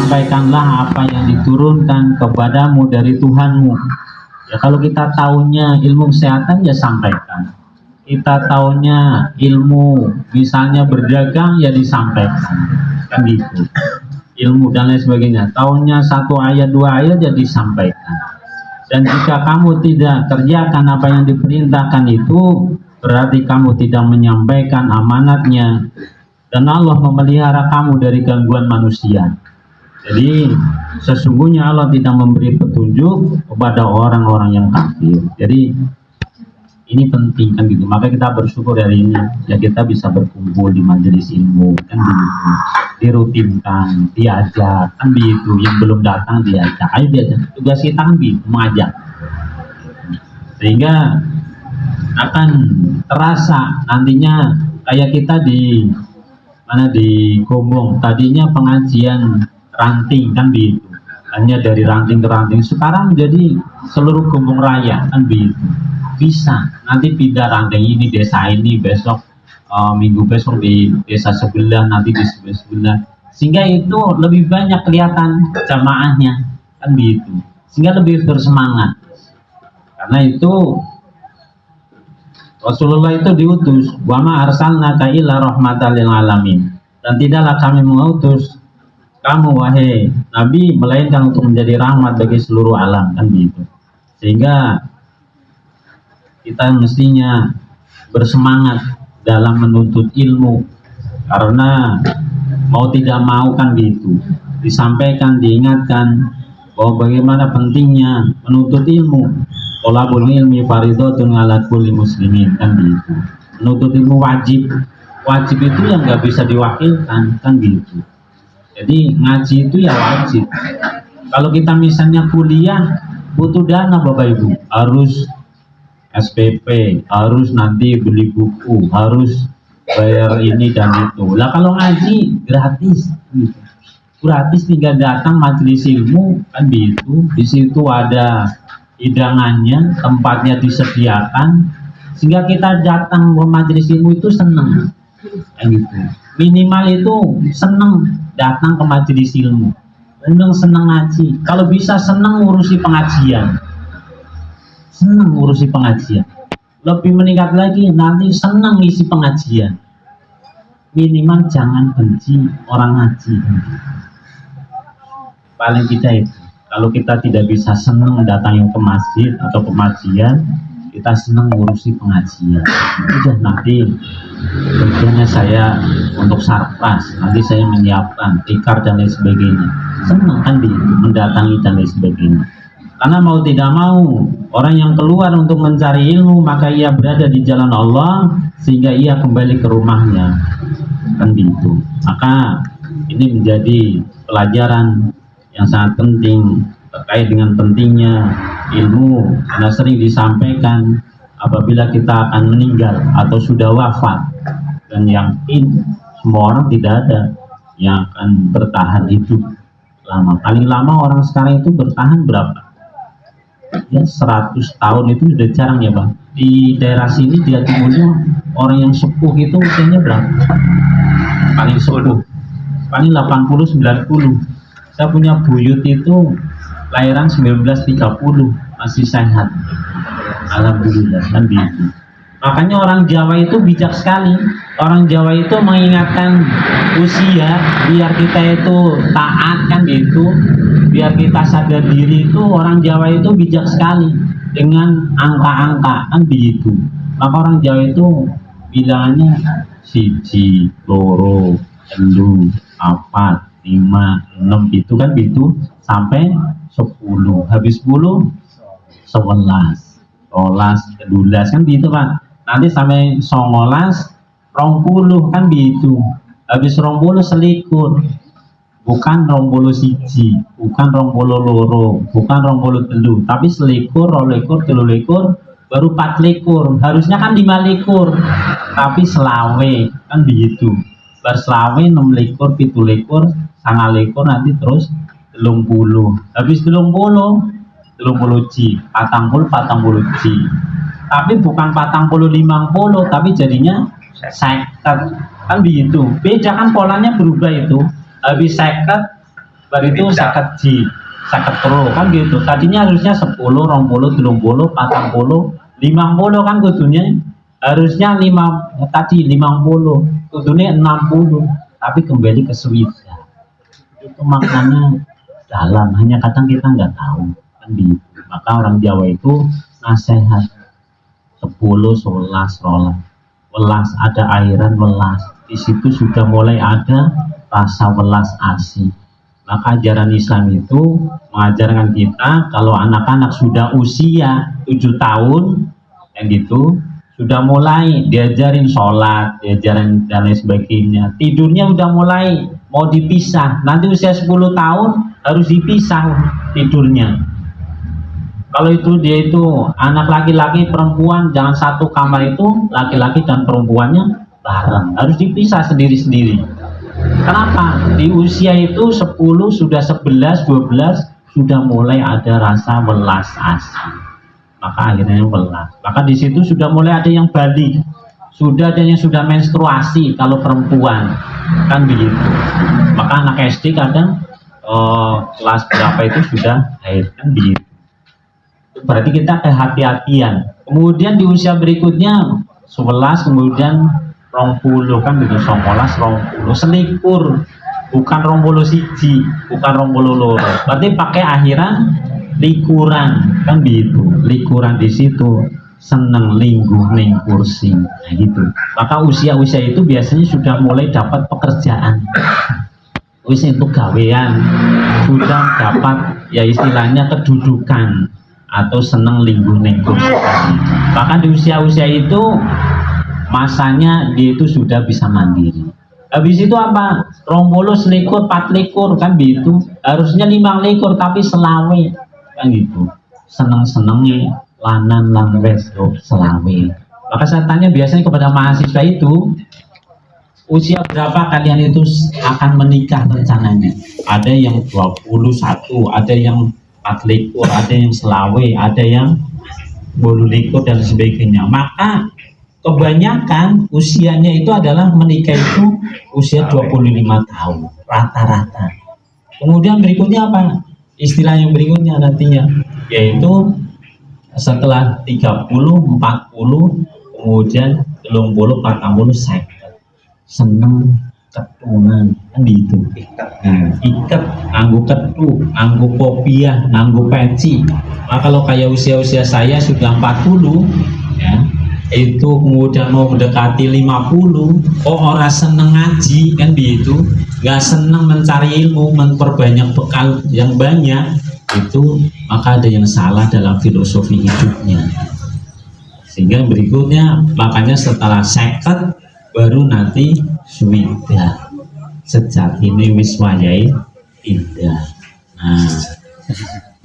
sampaikanlah apa yang diturunkan kepadamu dari Tuhanmu. Ya, kalau kita tahunya ilmu kesehatan ya sampaikan. Kita tahunya ilmu misalnya berdagang ya disampaikan, kan gitu. Ilmu dan lain sebagainya. Tahunya 1 ayat 2 ayat ya disampaikan. Dan jika kamu tidak kerjakan apa yang diperintahkan itu, berarti kamu tidak menyampaikan amanatnya. Dan Allah memelihara kamu dari gangguan manusia. Jadi sesungguhnya Allah tidak memberi petunjuk kepada orang-orang yang kafir. Jadi ini penting kan gitu. Maka kita bersyukur hari ini ya kita bisa berkumpul di majelis ilmu kan gitu. Dirutinkan, diajak kan gitu. Yang belum datang diajak, ayo diajak. Tugas kita kan gitu, mengajak. Sehingga akan terasa nantinya kayak kita di Gombong tadinya pengajian ranting kan begitu, hanya dari ranting ke ranting, sekarang menjadi seluruh Gombong Raya kan begitu. Bisa nanti pindah ranting ini desa ini, besok minggu besok di desa sebelah, nanti di sebelah, sehingga itu lebih banyak kelihatan jamaahnya kan begitu, sehingga lebih bersemangat. Karena itu Rasulullah itu diutus, wa ma arsalnaka illa rahmatan lil alamin, dan tidaklah kami mengutus kamu wahai Nabi melainkan untuk menjadi rahmat bagi seluruh alam kan gitu. Sehingga kita mestinya bersemangat dalam menuntut ilmu, karena mau tidak mau kan gitu disampaikan, diingatkan bahwa bagaimana pentingnya menuntut ilmu. Thalabul ilmi fardhatun 'ala kulli muslimin kan gitu. Menuntut ilmu wajib itu yang nggak bisa diwakilkan kan gitu. Jadi ngaji itu ya wajib. Kalau kita misalnya kuliah butuh dana Bapak Ibu, harus SPP, harus nanti beli buku, harus bayar ini dan itu. Lah kalau ngaji gratis gitu. Gratis, tinggal datang majelis ilmu kan gitu. Di situ ada hidangannya, tempatnya disediakan, sehingga kita datang ke majelis ilmu itu senang gitu. Minimal itu senang datang ke majelis ilmu, senang ngaji. Kalau bisa senang ngurusi pengajian, lebih meningkat lagi nanti senang ngisi pengajian. Minimal jangan benci orang ngaji. Paling kita itu, kalau kita tidak bisa senang datang ke masjid atau pengajian, kita senang ngurusi pengajian. Udah nanti tentunya saya untuk sarpas, nanti saya menyiapkan tikar dan lain sebagainya. Senang kan mendatangi dan lain sebagainya. Karena mau tidak mau, orang yang keluar untuk mencari ilmu, maka ia berada di jalan Allah, sehingga ia kembali ke rumahnya. Kan gitu. Maka ini menjadi pelajaran yang sangat penting terkait dengan pentingnya ilmu, karena sering disampaikan apabila kita akan meninggal atau sudah wafat, dan yakin semua orang tidak ada yang akan bertahan hidup lama. Paling lama orang sekarang itu bertahan berapa? Ya 100 tahun itu sudah jarang ya Bang. Di daerah sini di Timurnya orang yang sepuh itu usianya berapa? Paling sepuh paling 80-90. Saya punya buyut itu lahiran 1930, masih sehat. Alhamdulillah kan gitu. Makanya orang Jawa itu bijak sekali. Orang Jawa itu mengingatkan usia biar kita itu taat kan gitu. Biar kita sadar diri itu, orang Jawa itu bijak sekali dengan angka-angka kan begitu. Maka orang Jawa itu bilangannya 1, 2, 3, 4, 5, 6 itu kan gitu sampai 10. Habis 10 11, 12 kan gitu Pak. Nanti sampai 19, 20 kan gitu. Habis 20 selikur. Bukan 21, bukan 22, bukan 23, tapi selikur, 22, 23, baru 24. Harusnya kan 25, tapi selawe kan begitu. Berselawe 26, 27, 29, nanti terus 30. Habis 30 Ji, 40 Ji. Tapi bukan 40 50, tapi jadinya 50 kan begitu. Beda kan polanya berubah itu. Habis 50 bar itu saket telu kan gitu. Tadinya harusnya 10, 20, 30, 40, 50 kan kudunya harusnya 50 kudunya 60, tapi kembali ke Swida. Itu maknanya dalam, hanya kadang kita nggak tahu kan gitu. Maka orang Jawa itu nasihat 10, 11, welas, ada airan welas. Di situ sudah mulai ada rasa welas asih. Maka ajaran Islam itu mengajarkan kita kalau anak-anak sudah usia 7 tahun yang gitu, sudah mulai diajarin sholat, diajarin dan lain sebagainya. Tidurnya udah mulai mau dipisah. Nanti usia 10 tahun harus dipisah tidurnya. Kalau itu dia itu anak laki-laki perempuan, jangan satu kamar, itu laki-laki dan perempuannya bareng, harus dipisah sendiri-sendiri. Kenapa? Di usia itu 10, sudah 11, 12 sudah mulai ada rasa welas asih. Maka akhirnya welas. Maka di situ sudah mulai ada yang balik, sudah ada yang sudah menstruasi kalau perempuan kan begitu. Maka anak SD kadang kelas berapa itu sudah haid kan begitu. Berarti kita kehati-hatian. Kemudian di usia berikutnya 11, kemudian 20 kan begitu, 19, 20 selikur, bukan 20 siji, bukan 20 loro. Berarti pakai akhiran likuran kan begitu. Likuran di situ seneng lingguh ning kursi, nah gitu. Maka usia-usia itu biasanya sudah mulai dapat pekerjaan, wis itu gawean, sudah dapat ya istilahnya kedudukan atau seneng lingguh ning kursi. Maka di usia-usia itu masanya dia itu sudah bisa mandiri. Habis itu apa? 20, selikur, 24 kan begitu. Harusnya 25 tapi selawe kan gitu. Seneng-senengnya lanan lan wes selawe. Maka saya tanya biasanya kepada mahasiswa itu, usia berapa kalian itu akan menikah rencananya? Ada yang 21, ada yang 24, ada yang selawe, ada yang 20 dan sebagainya. Maka kebanyakan usianya itu adalah menikah itu usia 25 tahun rata-rata. Kemudian berikutnya apa? Istilah yang berikutnya nantinya yaitu setelah 30, 40, kemudian 30, 40, seneng ketunan kan gitu. Nah, ikat, nganggu ketu, nganggu kopiah, nganggu peci. Nah, kalau kayak usia-usia saya sudah 40 ya, itu kemudian mau mendekati 50, orang seneng ngaji kan begitu, nggak seneng mencari ilmu, memperbanyak bekal yang banyak, itu maka ada yang salah dalam filosofi hidupnya. Sehingga berikutnya makanya setelah seket baru nanti swida, sejak ini wiswayai tidak. Nah,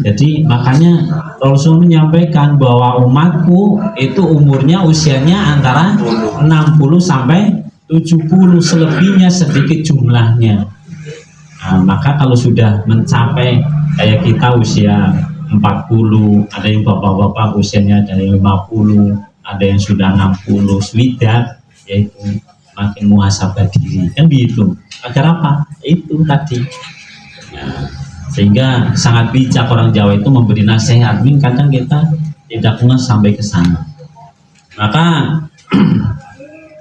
jadi makanya Rasul menyampaikan bahwa umatku itu umurnya usianya antara 60 sampai 70, selebihnya sedikit jumlahnya. Nah, maka kalau sudah mencapai kayak kita usia 40, ada yang bapak-bapak usianya ada yang 50, ada yang sudah 60, swida, yaitu makin muhasabah diri kan begitu. Agar apa? Itu tadi. Nah, sehingga sangat bijak orang Jawa itu memberi nasihat, kadang kita tidak pernah sampai ke sana. Maka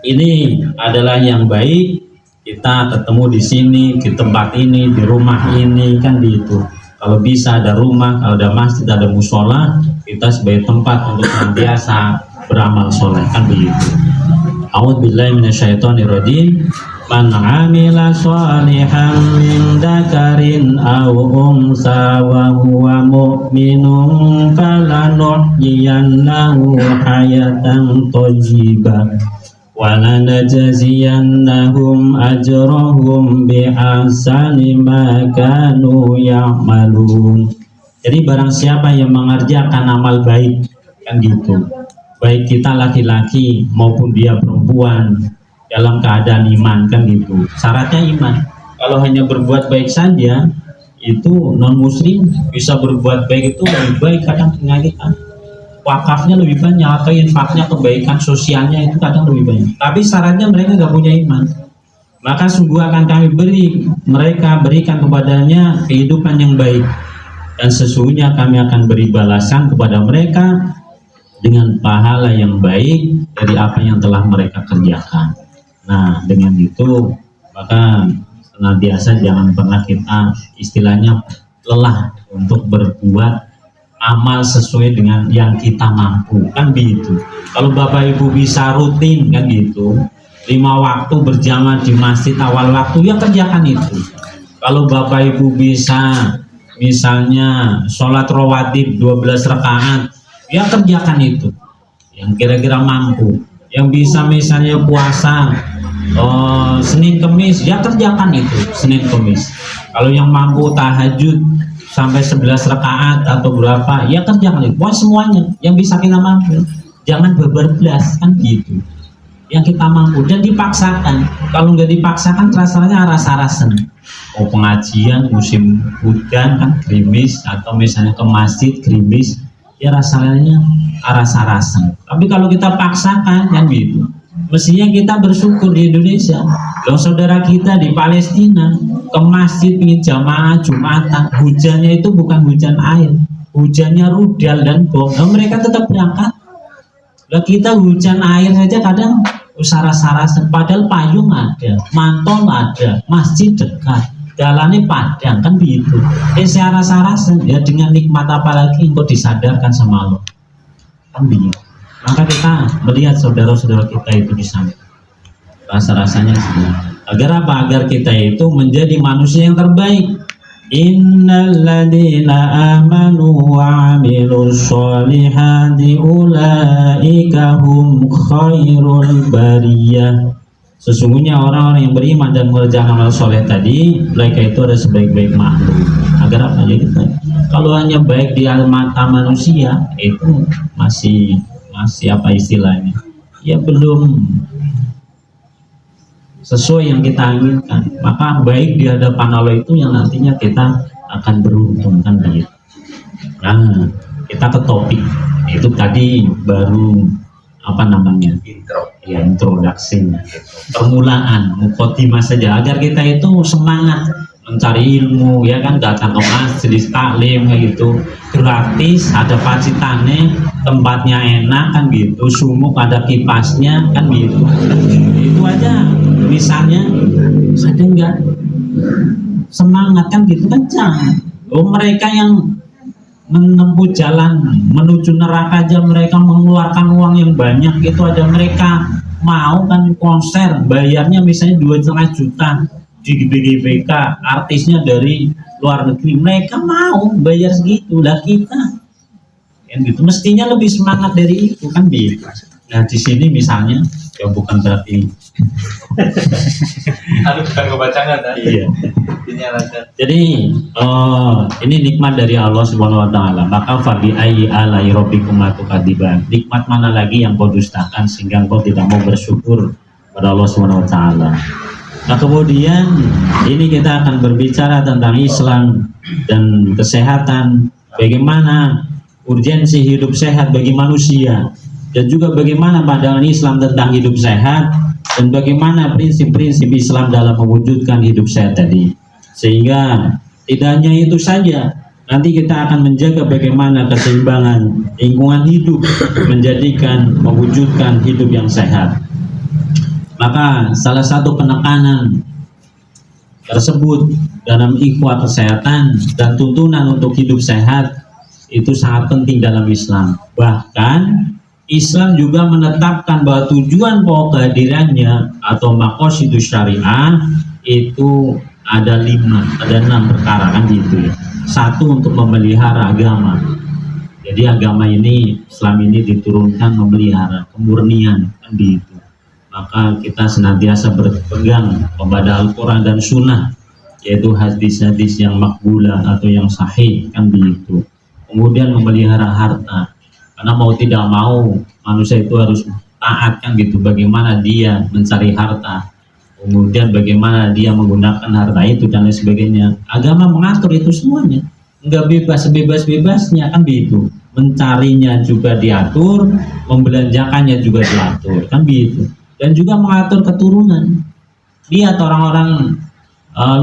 ini adalah yang baik, kita ketemu di sini, di tempat ini, di rumah ini kan gitu. Kalau bisa ada rumah, kalau ada masjid, ada musola, kita sebagai tempat untuk senantiasa beramal soleh kan begitu. A'udzubillahi minasyaitonirrajim. Man 'amila shalihan min dzakarin aw unsa wa huwa mu'minun falanuhyiyannahu hayatan thayyibah wa lanajziyannahum ajrahum bi ahsani ma kanu ya'malun. Jadi barang siapa yang mengerjakan amal baik kan gitu, baik kita laki-laki maupun dia perempuan, dalam keadaan iman kan gitu. Syaratnya iman. Kalau hanya berbuat baik saja, itu non muslim bisa berbuat baik itu lebih baik kadang dengan kita. Wakafnya lebih banyak atau infaknya, kebaikan sosialnya itu kadang lebih banyak. Tapi syaratnya mereka nggak punya iman. maka sungguh akan kami berikan kepadanya kehidupan yang baik, dan sesungguhnya kami akan beri balasan kepada mereka dengan pahala yang baik dari apa yang telah mereka kerjakan. Nah, dengan itu maka senantiasa jangan pernah kita istilahnya lelah untuk berbuat amal sesuai dengan yang kita mampu, kan gitu. Kalau Bapak Ibu bisa rutin kan gitu, 5 waktu berjamaah di masjid awal waktu, ya kerjakan itu. Kalau Bapak Ibu bisa misalnya sholat rawatib 12 rakaat, ya kerjakan itu yang kira-kira mampu. Yang bisa misalnya puasa Senin Kemis, ya kerjakan itu Senin Kemis. Kalau yang mampu tahajud sampai 11 rakaat atau berapa, ya kerjakan itu. Wah, semuanya yang bisa kita mampu, jangan berbablas, kan gitu. Yang kita mampu dan dipaksakan. Kalau nggak dipaksakan rasanya rasa-rasen. Pengajian musim hujan kan gerimis, atau misalnya ke masjid gerimis, ya rasanya rasa-rasen. Tapi kalau kita paksakan kan gitu, mestinya kita bersyukur di Indonesia. Loh, saudara kita di Palestina ke masjid ingin jamaah Jumatan, hujannya itu bukan hujan air, hujannya rudal dan bom. Nah, mereka tetap berangkat. Lah, kita hujan air saja kadang saras-sarasan, padahal payung ada, mantol ada, masjid dekat, jalannya padang, kan begitu. Saras-sarasan ya, dengan nikmat apalagi engkau disadarkan sama Allah, kan begitu. Maka kita melihat saudara-saudara kita itu di sana, rasa-rasanya semua. Agar apa? Agar kita itu menjadi manusia yang terbaik. Innalladzina amanu wa 'amilus sholihati ulaika hum khairul bariyah. Sesungguhnya orang-orang yang beriman dan mengerjakan amal soleh tadi, mereka itu ada sebaik-baik makhluk. Agar apa ya kita? Kalau hanya baik di mata manusia, itu masih apa istilahnya, ya belum sesuai yang kita inginkan. Maka baik di hadapan Allah itu yang nantinya kita akan beruntung, kan begitu. Nah, kita ke topik itu tadi baru apa namanya, introduksi, permulaan, mukadimah saja, agar kita itu semangat mencari ilmu, ya kan, datang ke masjid taklim kayak gitu, gratis, ada pacitane, tempatnya enak kan gitu, sumuk ada kipasnya kan gitu. Itu aja misalnya, ada enggak semangat kan gitu kan, jangan. Oh, mereka yang menempuh jalan menuju neraka aja mereka mengeluarkan uang yang banyak, itu ada mereka mau kan konser bayarnya misalnya 2,5 juta di GBK, artisnya dari luar negeri, mereka mau bayar segitu. Lah kita kan gitu, mestinya lebih semangat dari itu, kan gitu. Nah, di sini misalnya ya bukan berarti bukan kebacangan kan? Iya. Jadi ini nikmat dari Allah Subhanahu wa taala. Maka fabi ayyi alai rabbikum tukadiban. Nikmat mana lagi yang kau dustakan sehingga kau tidak mau bersyukur pada Allah Subhanahu wa taala. Nah, kemudian ini kita akan berbicara tentang Islam dan kesehatan, bagaimana urgensi hidup sehat bagi manusia, dan juga bagaimana pandangan Islam tentang hidup sehat, dan bagaimana prinsip-prinsip Islam dalam mewujudkan hidup sehat tadi. Sehingga tidak hanya itu saja, nanti kita akan menjaga bagaimana keseimbangan lingkungan hidup menjadikan mewujudkan hidup yang sehat. Maka salah satu penekanan tersebut dalam ikhwah kesehatan dan tuntunan untuk hidup sehat itu sangat penting dalam Islam. Bahkan Islam juga menetapkan bahwa tujuan pokok kehadirannya atau maqasidus syariah itu ada 6 perkara, kan gitu ya. 1, untuk memelihara agama. Jadi agama ini, Islam ini diturunkan memelihara kemurnian, kan gitu. Maka kita senantiasa berpegang kepada Al-Quran dan Sunnah, yaitu hadis-hadis yang makbulah atau yang sahih, kan begitu. Kemudian memelihara harta, karena mau tidak mau manusia itu harus taat, kan gitu. Bagaimana dia mencari harta, kemudian bagaimana dia menggunakan harta itu dan lain sebagainya. Agama mengatur itu semuanya, enggak bebas sebebas-bebasnya, kan begitu. Mencarinya juga diatur, membelanjakannya juga diatur, kan begitu. Dan juga mengatur keturunan. Lihat orang-orang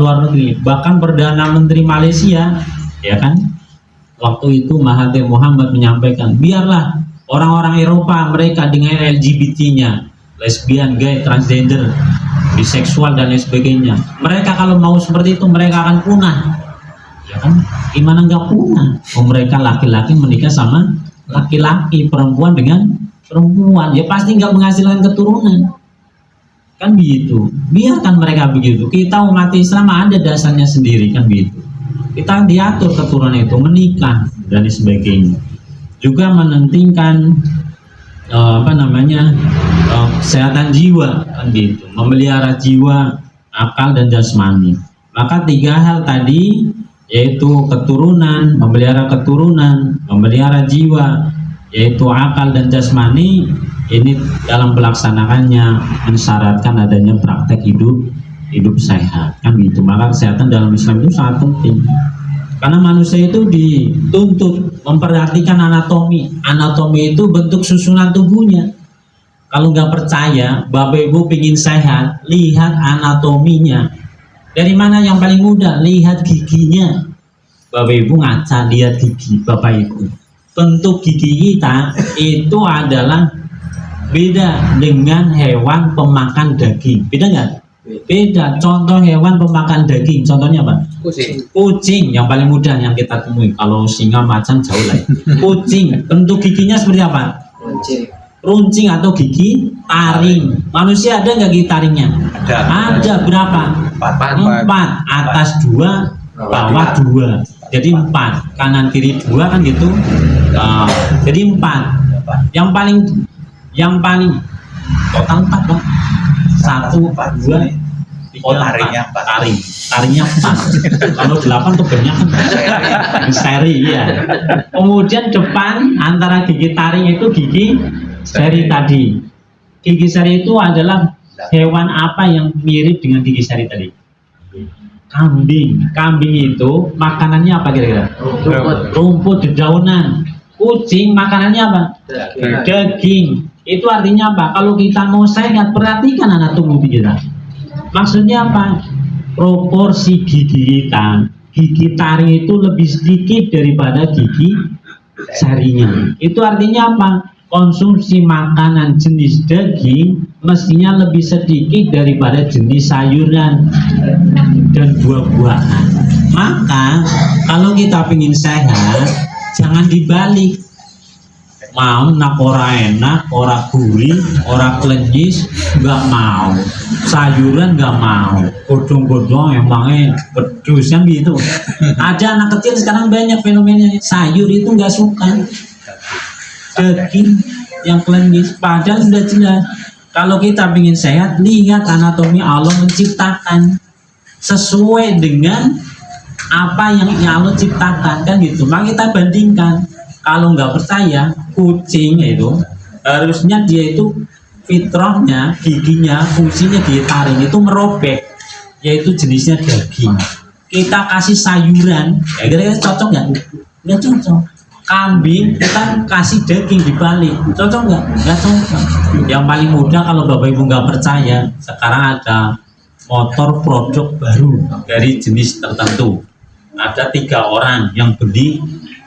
luar negeri, bahkan Perdana Menteri Malaysia, ya kan, waktu itu Mahathir Muhammad menyampaikan, biarlah orang-orang Eropa mereka dengan LGBT-nya, lesbian, gay, transgender, biseksual dan lain sebagainya. Mereka kalau mau seperti itu mereka akan punah. Ya kan? Gimana nggak punah? Oh, mereka laki-laki menikah sama laki-laki, perempuan dengan perempuan, ya pasti nggak menghasilkan keturunan. Kan begitu. Biarkan mereka begitu. Kita umat Islam ada dasarnya sendiri, kan begitu. Kita diatur keturunan itu, menikah dan sebagainya. Juga menentingkan kesehatan jiwa, kan gitu, memelihara jiwa, akal dan jasmani. Maka 3 hal tadi, yaitu keturunan, memelihara jiwa, yaitu akal dan jasmani, ini dalam pelaksanaannya mensyaratkan adanya praktek hidup sehat, kan gitu. Maka kesehatan dalam Islam itu sangat penting. Karena manusia itu dituntut memperhatikan anatomi. Anatomi itu bentuk susunan tubuhnya. Kalau nggak percaya, Bapak Ibu pingin sehat, lihat anatominya. Dari mana yang paling mudah? Lihat giginya. Bapak Ibu ngaca, lihat gigi Bapak Ibu. Bentuk gigi kita itu adalah beda dengan hewan pemakan daging. Beda nggak? Beda. Contoh hewan pemakan daging, contohnya apa? Kucing yang paling mudah yang kita temui. Kalau singa, macan jauh lah. Kucing, bentuk giginya seperti apa? Runcing atau gigi taring. Manusia ada nggak gigi taringnya? Ada. Berapa? 4. Atas 2, bawah 2. Jadi 4. Kanan kiri 2, kan gitu. Jadi 4. Yang paling total 4, Pak. 1, 2, taringnya 4. Kalau 8 kebanyakan seri, ya. Kemudian depan antara gigi taring itu gigi seri tadi. Gigi seri itu adalah hewan apa yang mirip dengan gigi seri tadi? Kambing. Kambing itu makanannya apa kira-kira? Rumput, dedaunan. Kucing makanannya apa? Daging. Itu artinya apa? Kalau kita mau sehat, perhatikan anatomi kita. Maksudnya apa? Proporsi gigi kita. Gigi taring itu lebih sedikit daripada gigi sarinya. Itu artinya apa? Konsumsi makanan jenis daging mestinya lebih sedikit daripada jenis sayuran dan buah-buahan. Maka kalau kita ingin sehat, jangan dibalik. Mau nak ora enak, ora gurih, ora klenyis, nggak mau. Sayuran nggak mau. Godong-godong emangnya pedus, kan gitu. Ada anak kecil sekarang banyak fenomenanya. Sayur itu nggak suka. Daging yang klenyis, padahal sudah jelas. Kalau kita ingin sehat, lihat anatomi Allah menciptakan sesuai dengan apa yang Allah ciptakan, kan gitu. Maka kita bandingkan. Kalau nggak percaya, kucing itu harusnya dia itu fitrahnya, giginya, fungsinya gigi taring itu merobek, yaitu jenisnya daging. Kita kasih sayuran, kira-kira cocok nggak? Nggak cocok. Kambing kita kasih daging dibalik, cocok nggak? Nggak cocok. Yang paling mudah kalau Bapak Ibu nggak percaya, sekarang ada motor produk baru dari jenis tertentu. Ada 3 orang yang beli,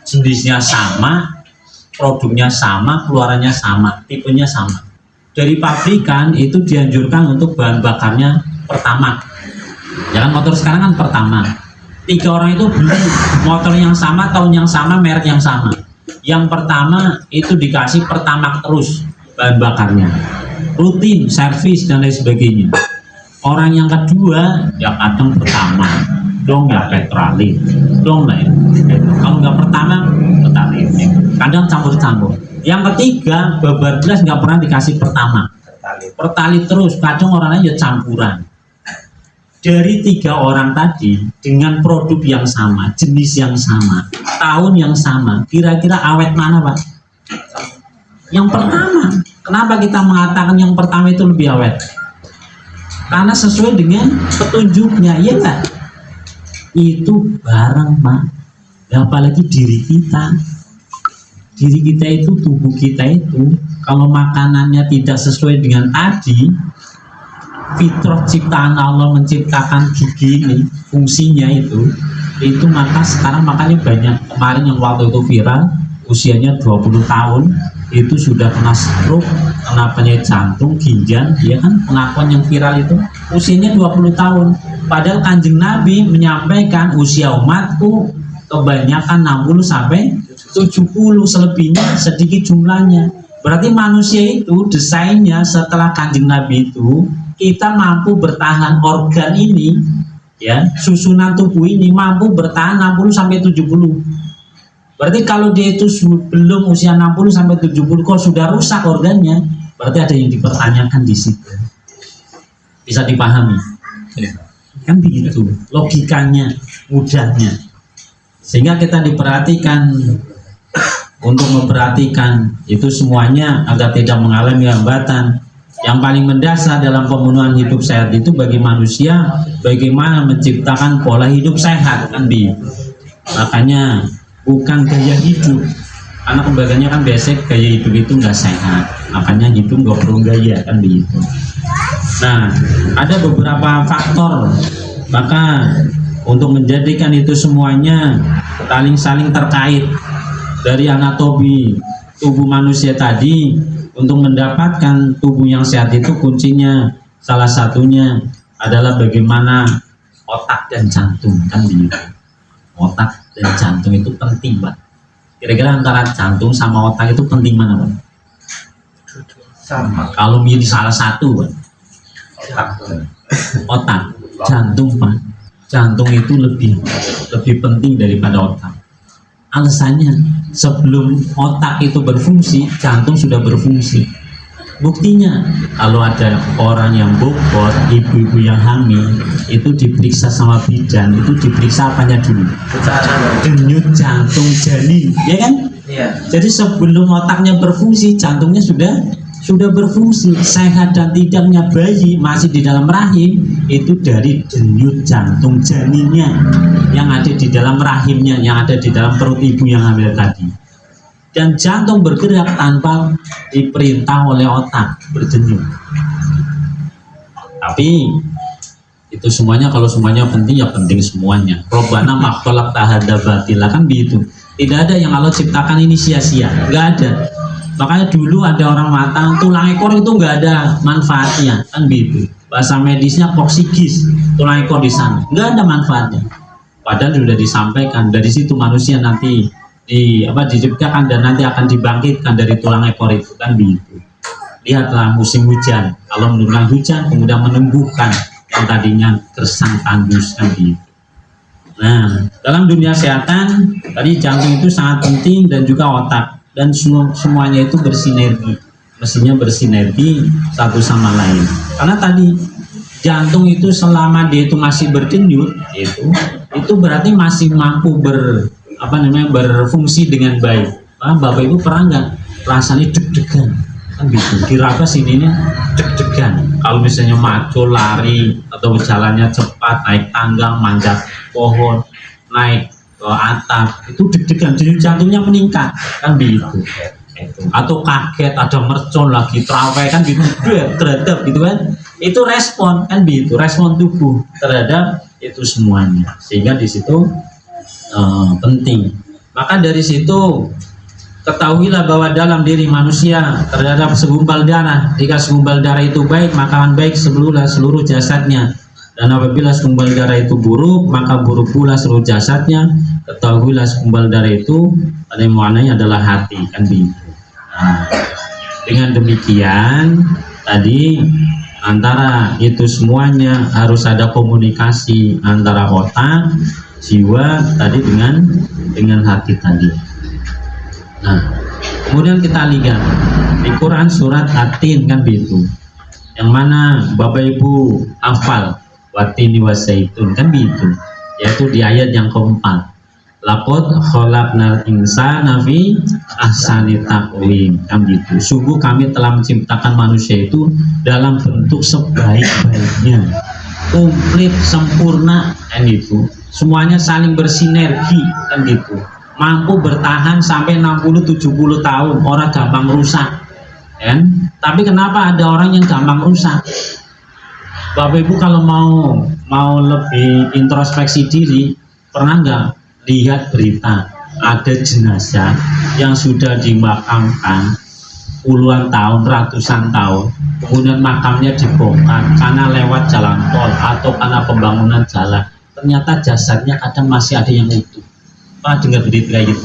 jenisnya sama, produknya sama, keluarannya sama, tipenya sama. Dari pabrikan itu dianjurkan untuk bahan bakarnya Pertamax. Ya kan, motor sekarang kan Pertamax. 3 orang itu beli motor yang sama, tahun yang sama, merek yang sama. Yang pertama itu dikasih Pertamax terus bahan bakarnya, rutin, servis dan lain sebagainya. Orang yang kedua ya kadang Pertamax, dong ya Petralit, dong lah ya. Kalau nggak Pertamax, Petralit, kadang campur-campur. Yang ketiga babar jelas nggak pernah dikasih Pertamax, Pertalit terus, kadang orangnya ya campuran. Dari 3 orang tadi dengan produk yang sama, jenis yang sama, tahun yang sama, kira-kira awet mana, Pak? Yang pertama. Kenapa kita mengatakan yang pertama itu lebih awet? Karena sesuai dengan petunjuknya, iya enggak? Itu barang, Pak. Apalagi diri kita. Diri kita itu, tubuh kita itu, kalau makanannya tidak sesuai dengan tadi, fitrah ciptaan Allah menciptakan gigi ini, fungsinya itu maka sekarang makanya banyak kemarin yang waktu itu viral usianya 20 tahun itu sudah kena stroke, kena penyakit jantung, ginjal, ya kan, pengakuan yang viral itu usianya 20 tahun. Padahal Kanjeng Nabi menyampaikan usia umatku kebanyakan 60 sampai 70, selebihnya sedikit jumlahnya. Berarti manusia itu desainnya setelah Kanjeng Nabi itu kita mampu bertahan organ ini, ya, susunan tubuh ini mampu bertahan 60 sampai 70. Berarti kalau dia itu belum usia 60 sampai 70 kok sudah rusak organnya, berarti ada yang dipertanyakan di situ. Bisa dipahami? Ya. Kan begitu logikanya, mudahnya. Sehingga kita diperhatikan untuk memperhatikan itu semuanya agar tidak mengalami hambatan. Yang paling mendasar dalam pemenuhan hidup sehat itu bagi manusia bagaimana menciptakan pola hidup sehat, kan begitu. Makanya bukan gaya hidup, karena pembagiannya kan biasanya gaya hidup itu nggak sehat, makanya hidup nggak perlu gaya, kan begitu. Nah, ada beberapa faktor, maka untuk menjadikan itu semuanya saling terkait dari anatomi tubuh manusia tadi. Untuk mendapatkan tubuh yang sehat itu kuncinya salah satunya adalah bagaimana otak dan jantung, kan begitu. Otak dan jantung itu penting, Pak. Kira-kira antara jantung sama otak itu penting mana, Pak? Sama. Kalau milih salah satu, Pak. Otak, jantung, Pak. Jantung itu lebih penting daripada otak. Alasannya sebelum otak itu berfungsi, jantung sudah berfungsi. Buktinya kalau ada orang yang bobot, ibu-ibu yang hamil itu diperiksa sama bidan, itu diperiksa apanya dulu? Denyut jantung janin, ya kan? Iya. Jadi sebelum otaknya berfungsi, jantungnya sudah berfungsi. Sehat dan tidaknya bayi masih di dalam rahim itu dari denyut jantung janinnya yang ada di dalam rahimnya, yang ada di dalam perut ibu yang hamil tadi. Dan jantung bergerak tanpa diperintah oleh otak berdenyut. Tapi itu semuanya, kalau semuanya penting ya penting semuanya. Robbana ma khalaqta hadza batila, kan begitu. Tidak ada yang Allah ciptakan ini sia-sia, nggak ada. Makanya dulu ada orang matang tulang ekor itu nggak ada manfaatnya, kan begitu. Bahasa medisnya koksigis, tulang ekor di sana nggak ada manfaatnya. Padahal sudah disampaikan dari situ manusia nanti diciptakan dan nanti akan dibangkitkan dari tulang ekor itu, kan begitu. Lihatlah musim hujan, kalau menurunkan hujan kemudian menumbuhkan yang tadinya gersang tandus, kan begitu. Nah, dalam dunia kesehatan tadi jantung itu sangat penting dan juga otak, dan semuanya itu bersinergi, mestinya bersinergi satu sama lain. Karena tadi jantung itu selama dia itu masih berdenyut, itu berarti masih mampu berfungsi dengan baik. Bapak Ibu pernah nggak rasanya deg-degan, kan gitu, diraba sininya deg-degan. Kalau misalnya maju lari atau jalannya cepat, naik tangga, manjat pohon, naik ke atap, itu deg-degan, denyut jantungnya meningkat, kan begitu. Atau kaget ada mercon lagi terawih, kan gitu, terhadap gitu kan, itu respon, kan begitu, respon tubuh terhadap itu semuanya. Sehingga di situ penting. Maka dari situ ketahuilah bahwa dalam diri manusia terdapat segumpal darah. Jika segumpal darah itu baik, maka akan baik seluruh jasadnya. Dan apabila segumpal darah itu buruk, maka buruk pula seluruh jasadnya. Ketahuilah segumpal darah itu pada maknanya adalah hati, kan begitu. Nah, dengan demikian tadi antara itu semuanya harus ada komunikasi antara otak, jiwa tadi dengan hati tadi. Nah, kemudian kita lihat di Quran surat At-Tin, kan begitu, yang mana Bapak Ibu hafal watini wasaitun, kan begitu, yaitu di ayat yang keempat, laqad khalaqnal insana fi ahsani taqwim, kan begitu. Sungguh kami telah menciptakan manusia itu dalam bentuk sebaik-baiknya, komplit, sempurna, kan gitu. Semuanya saling bersinergi, kan gitu. Mampu bertahan sampai 60-70 tahun, orang gampang rusak, kan? Tapi kenapa ada orang yang gampang rusak? Bapak Ibu kalau mau lebih introspeksi diri, pernah nggak lihat berita ada jenazah yang sudah dimakamkan puluhan tahun, ratusan tahun, kemudian makamnya dibongkar karena lewat jalan tol atau karena pembangunan jalan, ternyata jasadnya kadang masih ada yang utuh. Pernah dengar berita kayak gitu?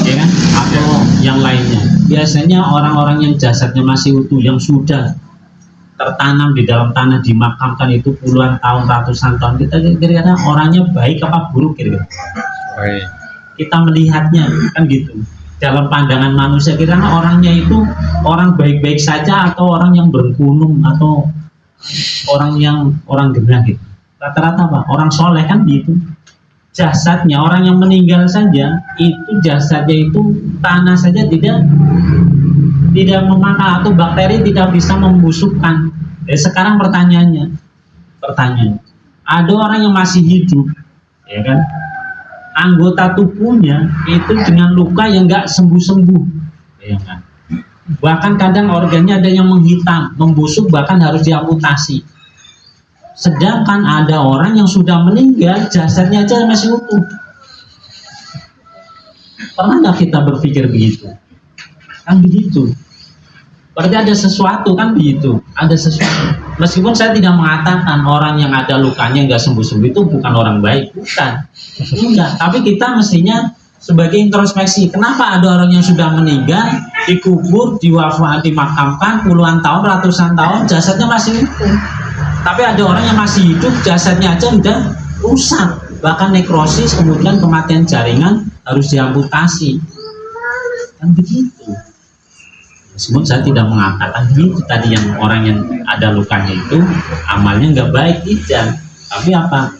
Ya kan? Atau yang lainnya. Biasanya orang-orang yang jasadnya masih utuh, yang sudah tertanam di dalam tanah, dimakamkan itu puluhan tahun, ratusan tahun, kita kira-kira orangnya baik apa buruk kira-kira? Kita melihatnya kan gitu. Dalam pandangan manusia kira-kira orangnya itu orang baik-baik saja atau orang yang bergunung atau orang genah gitu. Rata-rata apa? Orang soleh kan gitu. Jasadnya orang yang meninggal saja itu jasadnya itu tanah saja tidak memakan atau bakteri tidak bisa membusukkan. Sekarang pertanyaan, ada orang yang masih hidup, ya kan? Anggota tubuhnya itu dengan luka yang nggak sembuh-sembuh, ya kan? Bahkan kadang organnya ada yang menghitam, membusuk, bahkan harus diamputasi. Sedangkan ada orang yang sudah meninggal, jasadnya aja masih utuh. Pernah nggak kita berpikir begitu? Kan begitu. Berarti ada sesuatu kan begitu. Ada sesuatu. Meskipun saya tidak mengatakan orang yang ada lukanya nggak sembuh-sembuh itu bukan orang baik, bukan. Enggak. Tapi kita mestinya sebagai introspeksi. Kenapa ada orang yang sudah meninggal, dikubur, dimakamkan puluhan tahun, ratusan tahun, jasadnya masih utuh. Tapi ada orang yang masih hidup, jasadnya aja udah rusak, bahkan nekrosis, kemudian kematian jaringan harus diamputasi. Kan begitu. Meskipun saya tidak mengatakan begitu tadi yang orang yang ada lukanya itu amalnya nggak baik, tidak. Tapi apa?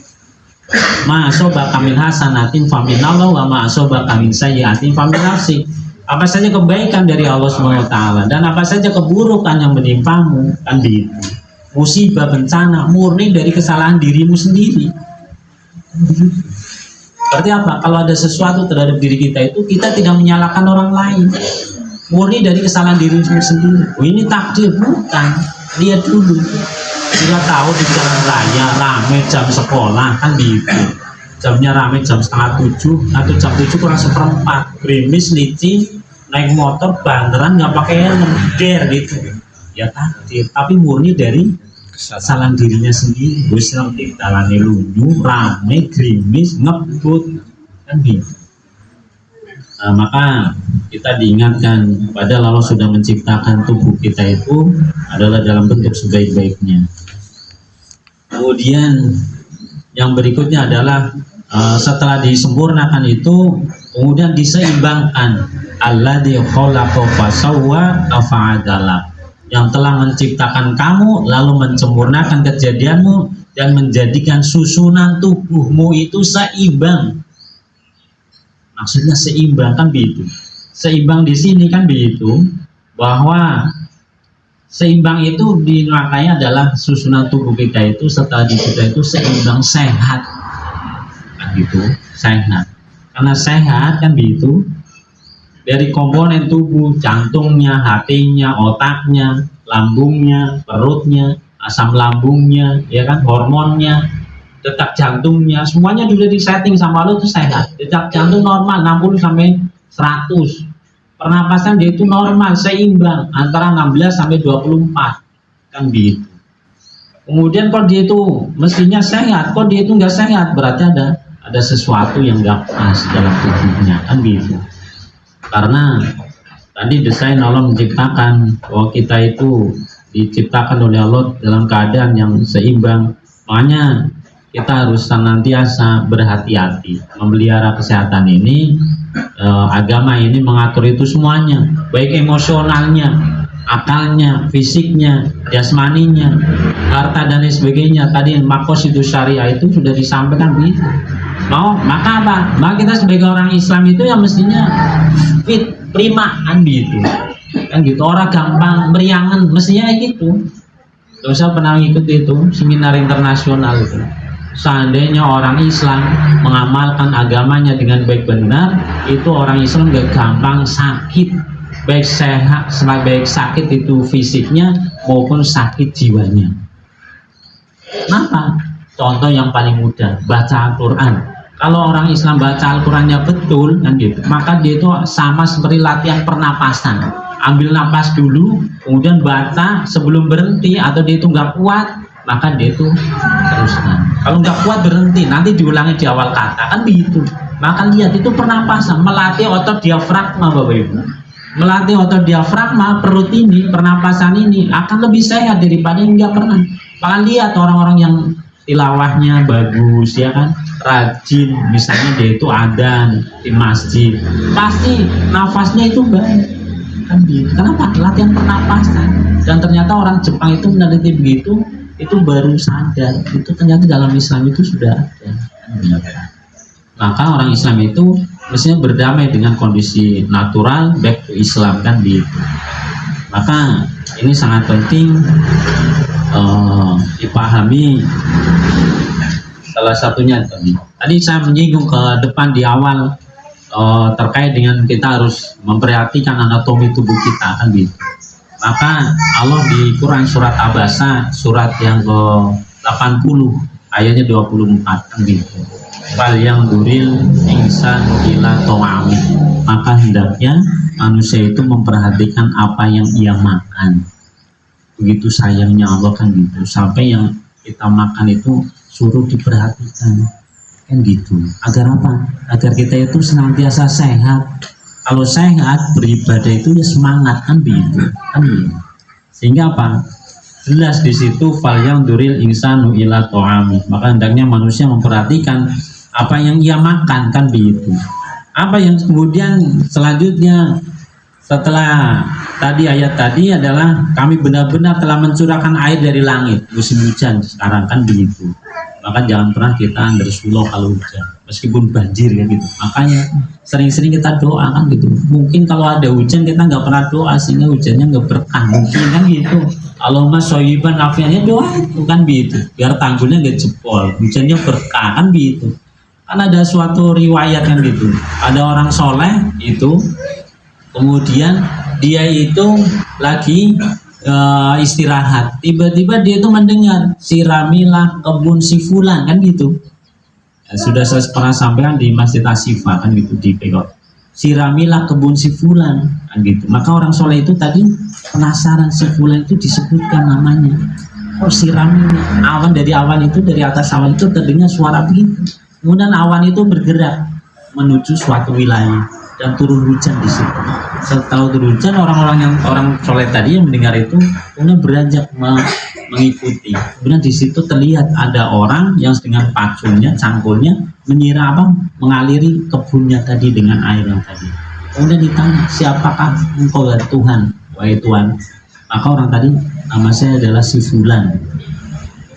Ma'asobaka min hasanatin faminallah wa ma'asobaka min sayyi'atin famin nafsik. Apa saja kebaikan dari Allah SWT dan apa saja keburukan yang menimpamu, kan begitu. Musibah, bencana murni dari kesalahan dirimu sendiri. Berarti apa? Kalau ada sesuatu terhadap diri kita itu, kita tidak menyalahkan orang lain, murni dari kesalahan dirimu sendiri. Ini takdir, bukan. Lihat dulu, kita tahu di jalan raya rame jam sekolah, kan gitu. Jamnya rame jam 6:30 atau jam 7 kurang seperempat, gerimis, licin, naik motor banderan nggak pakai helm, gitu. Ya takdir, tapi murni dari kesalahan dirinya sendiri. Wis nanti dalane lunyu, rame, gerimis, ngebut, kan gitu. Maka kita diingatkan padahal Allah sudah menciptakan tubuh kita itu adalah dalam bentuk sebaik-baiknya. Kemudian yang berikutnya adalah setelah disempurnakan itu kemudian diseimbangkan. Alladzi khalaqa fasawwa fa'adala, yang telah menciptakan kamu lalu menyempurnakan kejadianmu dan menjadikan susunan tubuhmu itu seimbang. Maksudnya seimbang kan begitu. Seimbang di sini kan begitu, bahwa seimbang itu dimaknanya adalah susunan tubuh kita itu setelah dicipta itu seimbang, sehat kan gitu, sehat. Karena sehat kan begitu, dari komponen tubuh, jantungnya, hatinya, otaknya, lambungnya, perutnya, asam lambungnya, ya kan, hormonnya, detak jantungnya, semuanya sudah disetting sama lo itu sehat. Detak jantung normal 60 sampai 100. Pernapasan dia itu normal, seimbang antara 16 sampai 24. Kan begitu. Kemudian kalau dia itu mestinya sehat, kok dia itu nggak sehat, berarti ada sesuatu yang nggak pas dalam tubuhnya, kan begitu. Karena tadi desain Allah menciptakan bahwa kita itu diciptakan oleh Allah dalam keadaan yang seimbang. Makanya kita harus senantiasa berhati-hati memelihara kesehatan ini. Agama ini mengatur itu semuanya, baik emosionalnya, akalnya, fisiknya, jasmaninya, harta dan lain sebagainya. Tadi maqasidus syariah itu sudah disampaikan begitu. Maka apa? Maka kita sebagai orang Islam itu yang mestinya fit, prima, kan gitu. Kan gitu, orang gampang meriangan, mestinya gitu. Gak usah pernah ikut itu seminar internasional itu. Seandainya orang Islam mengamalkan agamanya dengan baik benar, itu orang Islam gak gampang sakit, baik sehat, baik sakit itu fisiknya maupun sakit jiwanya. Kenapa? Contoh yang paling mudah, baca Al-Quran. Kalau orang Islam baca Al-Qurannya betul kan gitu, maka dia itu sama seperti latihan pernapasan. Ambil napas dulu, kemudian baca sebelum berhenti, atau dia itu nggak kuat, maka dia itu teruskan. Kalau nggak kuat berhenti, nanti diulangi di awal kata, kan begitu. Maka lihat itu pernapasan, melatih otot diafragma, Bapak Ibu. Melatih otot diafragma, perut ini, pernapasan ini akan lebih sehat daripada yang nggak pernah. Maka lihat orang-orang yang tilawahnya bagus, ya kan, rajin, misalnya dia itu adzan di masjid, pasti nafasnya itu baik kan gitu. Kenapa? Latihan pernapasan. Dan ternyata orang Jepang itu meneliti begitu, itu baru sadar itu ternyata dalam Islam itu sudah ada. Maka orang Islam itu mestinya berdamai dengan kondisi natural, back to Islam kan gitu. Maka ini sangat penting dipahami. Salah satunya tadi saya menyinggung ke depan di awal terkait dengan kita harus memperhatikan anatomi tubuh kita kan gitu. Maka Allah di Quran surat Abasa surat yang ke 80 ayatnya 24 kan gitu. Fal yang duril insan ila ta'ami, maka hendaknya manusia itu memperhatikan apa yang ia makan. Begitu sayangnya Allah kan gitu, sampai yang kita makan itu suruh diperhatikan kan gitu. Agar apa? Agar kita itu senantiasa sehat. Kalau sehat beribadah itu ya semangat kan begitu kan gitu. Sehingga apa? Jelas di situ fal yang duril insanu ila ta'ami, maka hendaknya manusia memperhatikan apa yang ia makan kan begitu. Apa yang kemudian selanjutnya setelah tadi ayat tadi adalah kami benar-benar telah mencurahkan air dari langit musim hujan sekarang kan begitu. Maka jangan pernah kita underslow kalau hujan meskipun banjir ya gitu. Makanya sering-sering kita doa kan gitu. Mungkin kalau ada hujan kita nggak pernah doa sehingga hujannya nggak berkah mungkin kan gitu. Allahumma shoyiban nafi'an, ya doa itu kan gitu biar tanggulnya nggak jebol, hujannya berkah kan gitu. Kan ada suatu riwayat kan gitu, ada orang soleh itu kemudian dia itu lagi istirahat, tiba-tiba dia itu mendengar siramilah kebun si fulan kan gitu ya, sudah saya pernah sampaikan di Masjid Asyifa kan gitu di Pekot, siramilah kebun si fulan kan gitu. Maka orang soleh itu tadi penasaran si fulan itu disebutkan namanya, oh siramilah, awan dari atas awan itu terdengar suara begitu. Kemudian awan itu bergerak menuju suatu wilayah dan turun hujan di situ. Setelah turun hujan, orang soleh tadi yang mendengar itu kemudian beranjak mengikuti. Kemudian di situ terlihat ada orang yang dengan pacungnya, cangkulnya mengaliri kebunnya tadi dengan air yang tadi. Kemudian ditanya, siapakah engkau ya Tuhan? Wahai Tuhan. Maka orang tadi, nama saya adalah si Fulan.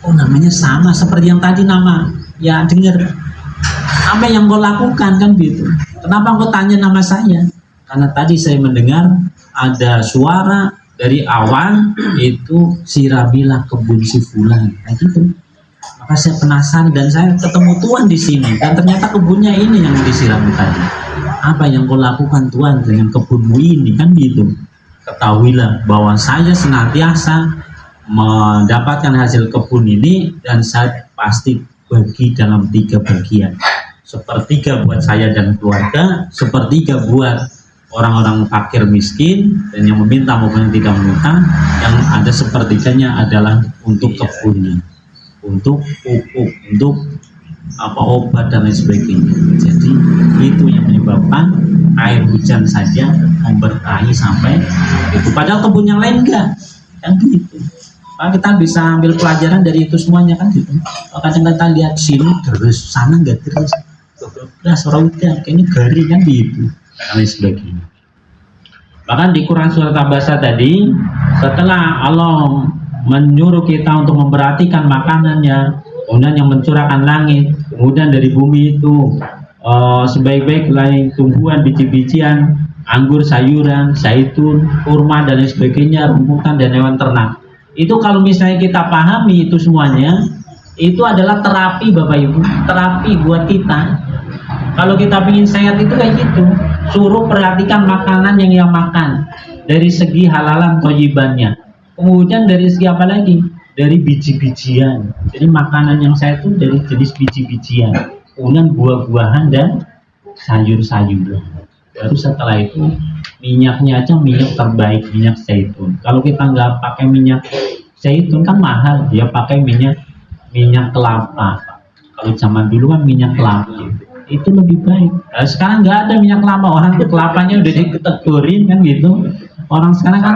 Oh namanya sama seperti yang tadi nama. Ya dengar. Apa yang kau lakukan kan gitu. Kenapa kau tanya nama saya? Karena tadi saya mendengar ada suara dari awan itu siramilah kebun si fulan kayak gitu. Maka saya penasaran dan saya ketemu Tuhan di sini dan ternyata kebunnya ini yang disiram tadi. Apa yang kau lakukan Tuhan dengan kebunmu ini kan gitu. Ketahuilah bahwa saya senantiasa mendapatkan hasil kebun ini dan saya pasti bagi dalam 3 bagian. Sepertiga buat saya dan keluarga, sepertiga buat orang-orang fakir miskin dan yang meminta maupun yang tidak meminta, yang ada sepertiganya adalah untuk kebunnya, untuk pupuk, untuk obat dan lain sebagainya. Jadi itu yang menyebabkan air hujan saja memberkahi sampai itu. Padahal kebun yang lain enggak, kan gitu. Maka kita bisa ambil pelajaran dari itu semuanya kan gitu. Kadang kita lihat sini terus, sana enggak terus. Beras orang udah kayaknya garing kan gitu dan lain sebagainya. Bahkan di Quran surat Abasa tadi, setelah Allah menyuruh kita untuk memperhatikan makanannya, kemudian yang mencurahkan langit, kemudian dari bumi itu sebaik-baik lain tumbuhan, biji-bijian, anggur, sayuran, zaitun, kurma dan lain sebagainya, rumputan dan hewan ternak. Itu kalau misalnya kita pahami itu semuanya, itu adalah terapi Bapak Ibu, terapi buat kita. Kalau kita ingin sehat itu kayak gitu, suruh perhatikan makanan yang ia makan dari segi halalan thayyibanya. Kemudian dari segi apa lagi? dari biji-bijian. Jadi makanan yang saya itu dari jenis biji-bijian, kemudian buah-buahan dan sayur-sayuran. Baru setelah itu minyaknya aja minyak terbaik, minyak zaitun. Kalau kita nggak pakai minyak zaitun kan mahal, ya pakai minyak kelapa. Kalau zaman dulu kan minyak kelapa itu lebih baik. Nah, sekarang nggak ada minyak kelapa, orang tuh kelapanya udah dikategorin kan gitu. Orang sekarang kan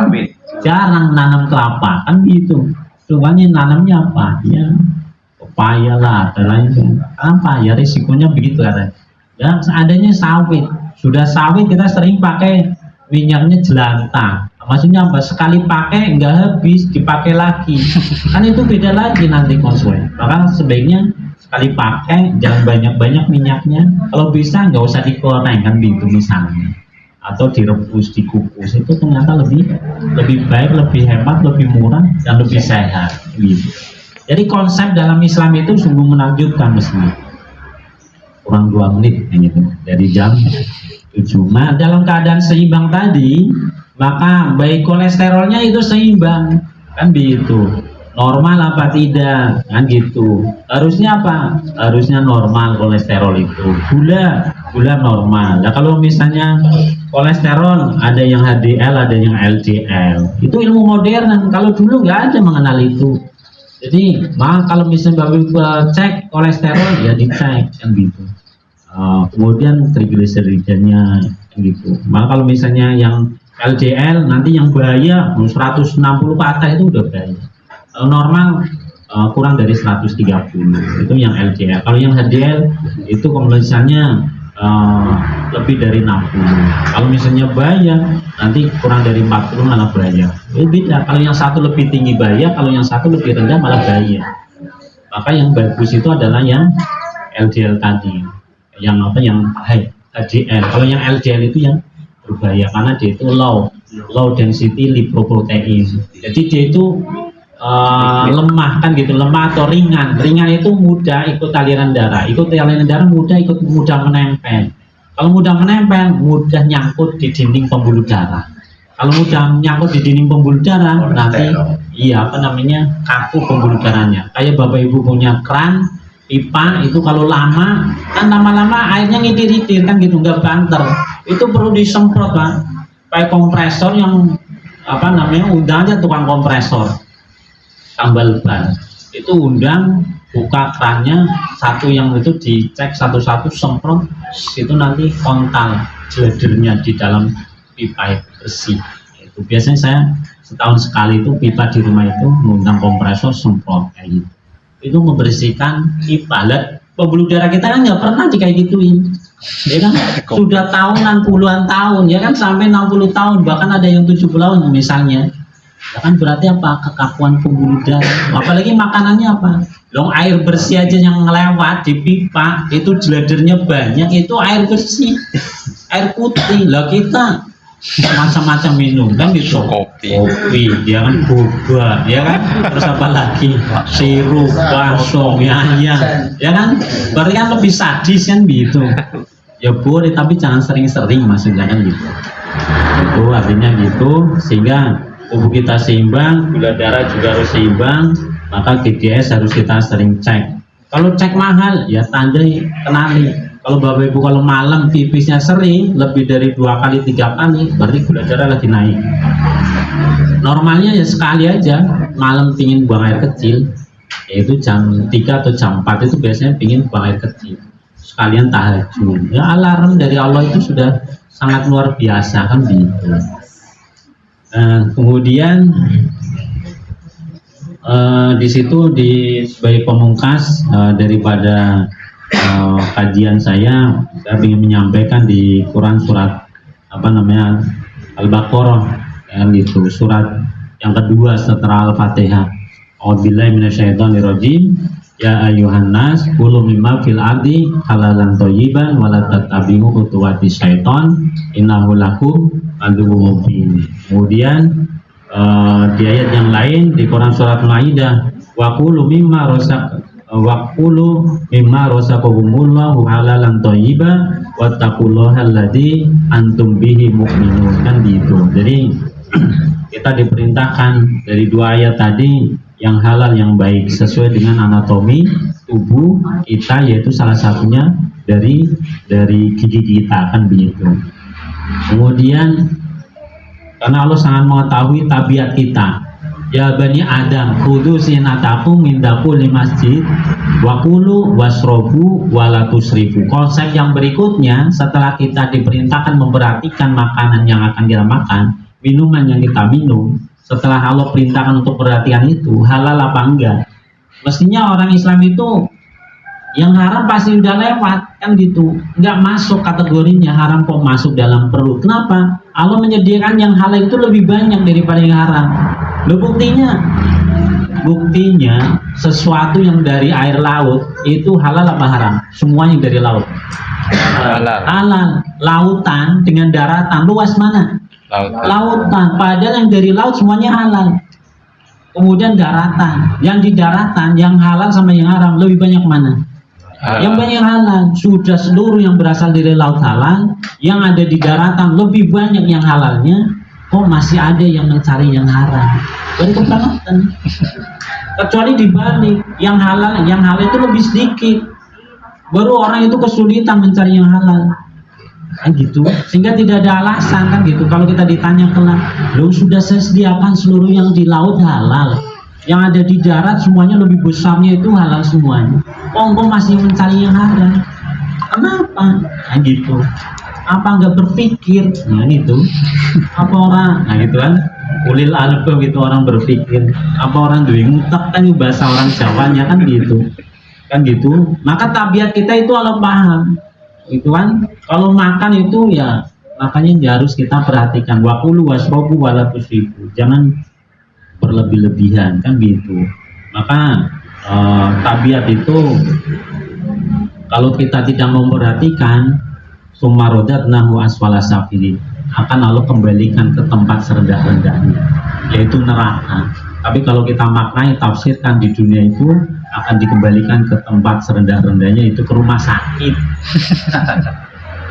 jarang nanam kelapa kan gitu. Soalnya nanamnya apa? Ya pepaya lah, ada lain. Apa? Ya risikonya begitu ada. Ya seadanya sawit. Sudah sawit kita sering pakai minyaknya jelantah. Maksudnya apa? Sekali pakai nggak habis, dipakai lagi. Kan itu beda lagi nanti konsumen. Maka sebaiknya sekali pakai jangan banyak-banyak minyaknya. Kalau bisa nggak usah digoreng kan gitu misalnya. Atau direbus, dikukus, itu ternyata lebih baik, lebih hemat, lebih murah dan lebih sehat gitu. Jadi konsep dalam Islam itu sungguh menakjubkan mestinya. Kurang 2 menit gitu dari jam 7. Nah, dalam keadaan seimbang tadi, maka baik kolesterolnya itu seimbang kan gitu. Normal apa tidak kan gitu. Harusnya apa? Harusnya normal kolesterol itu. Gula normal. Nah, kalau misalnya kolesterol ada yang HDL, ada yang LDL. Itu ilmu modern. Kalau dulu nggak ada mengenal itu. Jadi, kalau misalnya Bapak cek kolesterol ya dicek kan gitu. Kemudian trigliseridanya gitu. Maka kalau misalnya yang LDL nanti yang bahaya 160 ke atas itu udah bahaya. Normal kurang dari 130 itu yang LDL. Kalau yang HDL itu misalnya lebih dari 60. Kalau misalnya bahaya nanti kurang dari 40 malah bahaya. Itu beda. Kalau yang satu lebih tinggi bahaya, kalau yang satu lebih rendah malah bahaya. Maka yang bagus itu adalah yang LDL tadi. Yang apa? Yang HDL. Kalau yang LDL itu yang berbahaya karena dia itu low density lipoprotein. Jadi dia itu lemah kan gitu, lemah atau ringan itu mudah ikut aliran darah, mudah menempel. Kalau mudah menempel, mudah nyangkut di dinding pembuluh darah. Kalau mudah nyangkut di dinding pembuluh darah, nanti kaku pembuluh darahnya. Kayak bapak ibu punya keran pipa itu, kalau lama airnya ngitir-itir kan gitu, nggak banter. Itu perlu disemprot Pak, pakai kompresor yang undang aja tukang kompresor tambal ban, itu undang, buka kerannya, satu yang itu dicek satu-satu, semprot, itu nanti kontal jeladernya di dalam pipa itu bersih. Itu biasanya saya setahun sekali itu pipa di rumah itu mengundang kompresor, semprot kayak gitu. Itu membersihkan pipa. Pembuluh darah kita kan nggak pernah kayak gituin, ya kan? Sudah tahunan, puluhan tahun, ya kan, sampai 60 tahun, bahkan ada yang 70 tahun misalnya. Ya kan, berarti apa? Kekakuan pembuluh darah. Apalagi makanannya apa? Air bersih aja yang ngelewat di pipa itu jeladernya banyak, itu air bersih, air putih. Lah kita macam-macam minum kan gitu, kopi ya kan, boba ya kan, terus apa lagi, sirup, bakso, ya kan, berarti kan lebih sadis kan gitu. Ya boleh tapi jangan sering-sering maksudnya kan gitu. Itu artinya gitu, sehingga tubuh kita seimbang, gula darah juga harus seimbang, maka GGS harus kita sering cek. Kalau cek mahal ya tandai, kenali. Kalau bapak ibu kalau malam pipisnya sering lebih dari 2 kali 3 kali, berarti gula darah lagi naik. Normalnya ya sekali aja malam pingin buang air kecil, yaitu jam 3 atau jam 4 itu biasanya pingin buang air kecil, sekalian tahajud. Ya alarm dari Allah itu sudah sangat luar biasa kan gitu. Kemudian di situ sebagai pemungkas daripada kajian saya ingin menyampaikan di Quran surat Al-Baqarah yang gitu, surat yang kedua setelah Al-Fatihah. A'udzubillahi minasyaitonirrajim. Ya ayyuhan nas kulu mimma fil ardi halalan thayyiban wa la tattabi'u khutuwati syaiton innahu lakum aduwwum mubin. Kemudian di ayat yang lain di Quran surat Maidah, wa kulu mimma razaqakumullahu halalan thayyiban wattaqullaha alladzi antum bihi mu'minun kan gitu. Jadi kita diperintahkan dari 2 ayat tadi yang halal yang baik sesuai dengan anatomi tubuh kita, yaitu salah satunya dari gigi kita, kan begitu. Kemudian karena Allah sangat mengetahui tabiat kita, ya bani Adam khudhu zinatakum min kulli masjid wa kulu wasrobu wa la tusrifu. Konsep yang berikutnya setelah kita diperintahkan memperhatikan makanan yang akan kita makan, minuman yang kita minum, setelah Allah perintahkan untuk perhatian itu halal apa enggak. Mestinya orang Islam itu yang haram pasti udah lewat, kan gitu, nggak masuk kategorinya haram kok masuk dalam perut. Kenapa? Allah menyediakan yang halal itu lebih banyak daripada yang haram. Loh, buktinya sesuatu yang dari air laut itu halal apa haram? Semuanya dari laut. Halal. Lautan dengan daratan, luas mana? Lautan. Padahal yang dari laut semuanya halal. Kemudian daratan, yang di daratan yang halal sama yang haram lebih banyak mana? Yang banyak halal. Sudah seluruh yang berasal dari laut halal, yang ada di daratan lebih banyak yang halalnya, kok masih ada yang mencari yang haram? Baru kebangetan. Kecuali dibalik, yang halal itu lebih sedikit, baru orang itu kesulitan mencari yang halal, kan gitu. Sehingga tidak ada alasan, kan gitu. Kalau kita ditanya kelak, lo sudah saya sediakan seluruh yang di laut halal, yang ada di darat semuanya lebih besarnya itu halal semuanya, kok masih mencari yang haram? Kenapa? Nah gitu. Apa nggak berpikir? Nah itu. Apa orang? Nah gitu kan. Ulil albab itu orang berpikir. Apa orang duwe ngutek, kan bahasa orang Jawanya, kan gitu. Kan gitu. Maka tabiat kita itu Allah paham. Itu kan. Kalau makan itu ya makanya harus kita perhatikan. Wa kulu wasrobu wa la tusrifu. Jangan berlebih-lebihan, kan gitu. Maka tabiat itu kalau kita tidak memperhatikan, sumarodatnahu asfala safilin, akan Allah kembalikan ke tempat serendah-rendahnya, yaitu neraka. Tapi kalau kita maknai tafsirkan, di dunia itu akan dikembalikan ke tempat serendah-rendahnya, itu ke rumah sakit.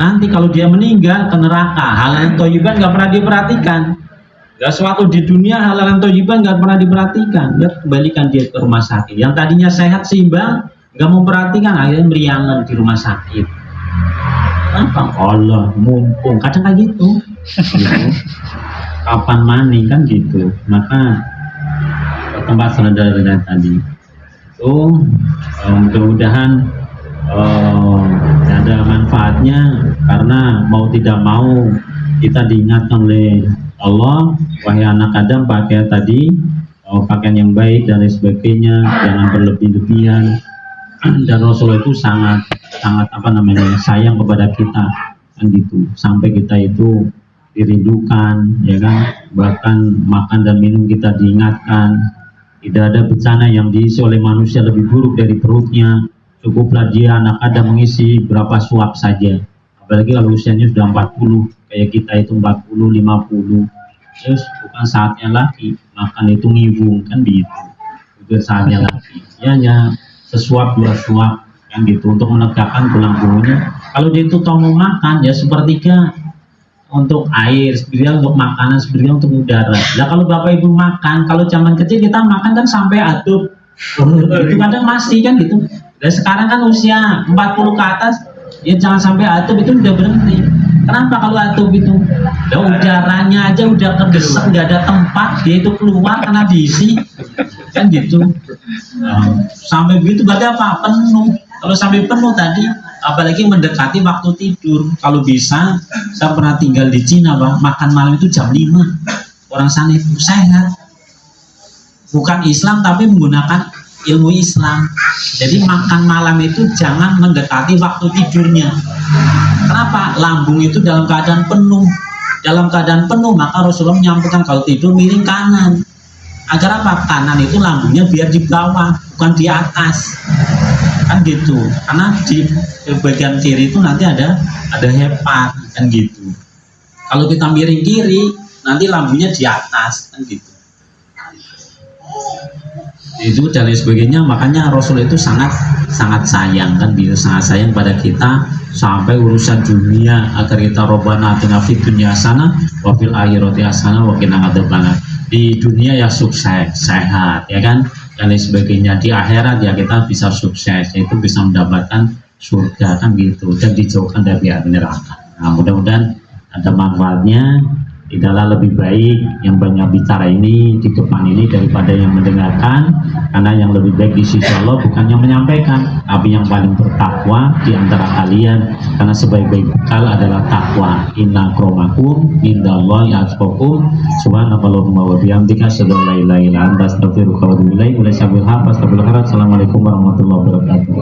Nanti kalau dia meninggal ke neraka, halal thayyiban nggak pernah diperhatikan. Gak sesuatu di dunia halal dan thayyiban nggak pernah diperhatikan, ya kembalikan dia ke rumah sakit. Yang tadinya sehat seimbang nggak memperhatikan, akhirnya meriangan di rumah sakit. Apa? Allah mumpung, kadang kayak gitu. Kapan maning, kan gitu. Maka ke tempat serendah-rendah tadi itu mudah-mudahan ada manfaatnya, karena mau tidak mau kita diingatkan oleh Allah, wahai anak Adam, pakai tadi pakaian yang baik dan lain sebagainya, jangan berlebih-lebihan. Dan Rasulullah itu sangat sayang kepada kita, kan gitu, sampai kita itu dirindukan, ya kan, bahkan makan dan minum kita diingatkan. Tidak ada bencana yang diisi oleh manusia lebih buruk dari perutnya. Cukuplah dia anak Adam mengisi berapa suap saja, apalagi kalau usianya sudah 40, kayak kita itu 40, 50, terus bukan saatnya lagi makan itu ngibung, kan gitu, bukan saatnya lagi, ya sesuap dua suap, kan gitu, untuk menegakkan tulang punggung. Kalau dia itu mau makan ya sepertiga untuk air, sepertiga untuk makanan, sepertiga untuk udara. Nah kalau bapak ibu makan, kalau zaman kecil kita makan kan sampai atup, itu kadang masih, kan gitu. Dan sekarang kan usia 40 ke atas, ya jangan sampai atup, itu udah berhenti. Kenapa? Kalau atup itu udaranya aja udah kegesek, nggak ada tempat, dia itu keluar karena diisi, kan gitu. Sampai begitu berarti apa? Penuh. Kalau sampai penuh tadi, apalagi mendekati waktu tidur. Kalau bisa, saya pernah tinggal di Cina, Pak, makan malam itu jam 5. Orang sana itu sehat, bukan Islam tapi menggunakan ilmu Islam. Jadi makan malam itu jangan mendekati waktu tidurnya. Kenapa? Lambung itu dalam keadaan penuh. Dalam keadaan penuh, maka Rasulullah menyampaikan kalau tidur miring kanan. Agar apa? Kanan itu lambungnya biar di bawah, bukan di atas, kan gitu. Karena di bagian kiri itu nanti ada hepat, kan gitu. Kalau kita miring kiri, nanti lambungnya di atas, kan gitu. Itu dan lain sebagainya. Makanya Rasul itu sangat sayang, kan gitu, sangat sayang pada kita, sampai urusan dunia agar kita Rabbana atina fid dunya hasanah wa fil akhirati hasanah wa qina adzabannar. di dunia ya sukses, sehat, ya kan, dan lain sebagainya. Di akhirat ya kita bisa sukses, yaitu bisa mendapatkan surga kan gitu, dan dijauhkan dari neraka. Nah, mudah-mudahan ada manfaatnya. Tidaklah lebih baik yang banyak bicara ini di depan ini daripada yang mendengarkan, karena yang lebih baik di sisi Allah bukan yang menyampaikan, tapi yang paling bertakwa di antara kalian, karena sebaik-baik bekal adalah takwa. Inna akramakum indallahi atqakum. Subhanakallahumma wa bihamdika asyhadu an la ilaha illa anta astaghfiruka wa atubu ilaik. Assalamualaikum warahmatullahi wabarakatuh.